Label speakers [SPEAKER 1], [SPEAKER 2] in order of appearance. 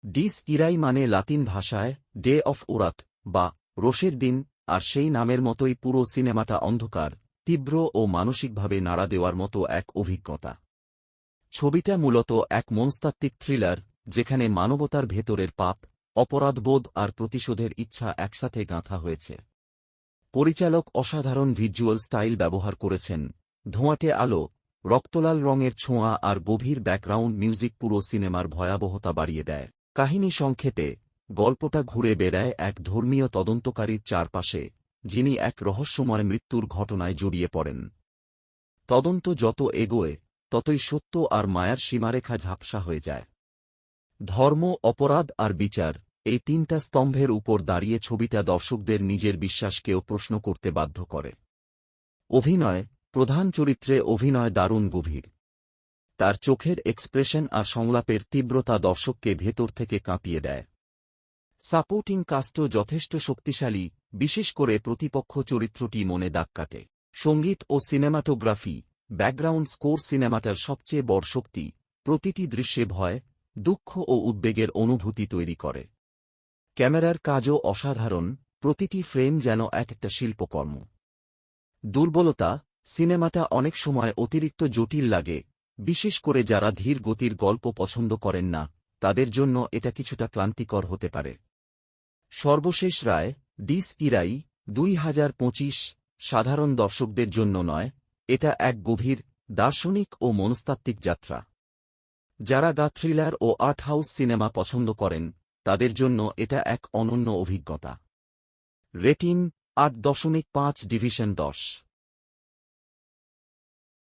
[SPEAKER 1] Dish ইরাই মানে লাতিন ভাষায় day of উরাত বা রোষের দিন, আর সেই নামের মতোই পুরো সিনেমাটা অন্ধকার, তীব্র ও মানসিকভাবে নাড়া দেওয়ার মতো এক অভিজ্ঞতা। ছবিটা মূলত এক মনস্তাত্ত্বিক থ্রিলার, যেখানে মানবতার ভেতরের পাপ, অপরাধবোধ আর প্রতিশোধের ইচ্ছা একসাথে গাঁথা হয়েছে। পরিচালক অসাধারণ ভিজ্যুয়াল স্টাইল ব্যবহার করেছেন, ধোঁয়াটে আলো, রক্তলাল রঙের ছোঁয়া আর গভীর ব্যাকগ্রাউন্ড মিউজিক পুরো সিনেমার ভয়াবহতা বাড়িয়ে দেয়। কাহিনী সংক্ষেপে, গল্পটা ঘুরে বেড়ায় এক ধর্মীয় তদন্তকারীর চারপাশে, যিনি এক রহস্যময় মৃত্যুর ঘটনায় জড়িয়ে পড়েন। তদন্ত যত এগোয়, ততই সত্য আর মায়ার সীমারেখা ঝাপসা হয়ে যায়। ধর্ম, অপরাধ আর বিচার, এই তিনটা স্তম্ভের উপর দাঁড়িয়ে ছবিটা দর্শকদের নিজের বিশ্বাসকেও প্রশ্ন করতে বাধ্য করে। অভিনয়, প্রধান চরিত্রে অভিনয় দারুণ গভীর। তার চোখের এক্সপ্রেশন আর সংলাপের তীব্রতা দর্শককে ভেতর থেকে কাঁপিয়ে দেয়। সাপোর্টিং কাস্টও যথেষ্ট শক্তিশালী, বিশেষ করে প্রতিপক্ষ চরিত্রটি মনে দাগ কাটে। সঙ্গীত ও সিনেমাটোগ্রাফি, ব্যাকগ্রাউন্ড স্কোর সিনেমাটার সবচেয়ে বড় শক্তি, প্রতিটি দৃশ্যে ভয়, দুঃখ ও উদ্বেগের অনুভূতি তৈরি করে। ক্যামেরার কাজও অসাধারণ, প্রতিটি ফ্রেম যেন একটা শিল্পকর্ম। দুর্বলতা, সিনেমাটা অনেক সময় অতিরিক্ত জটিল লাগে, বিশেষ করে যারা ধীর গতির গল্প পছন্দ করেন না, তাদের জন্য এটা কিছুটা ক্লান্তিকর হতে পারে। সর্বশেষ রায়, ডিস ইরাই 2025 সাধারণ দর্শকদের জন্য নয়, এটা এক গভীর, দার্শনিক ও মনস্তাত্ত্বিক যাত্রা। যারা থ্রিলার ও আর্টহাউস সিনেমা পছন্দ করেন, তাদের জন্য এটা এক অনন্য অভিজ্ঞতা। রেটিং 8.5/10।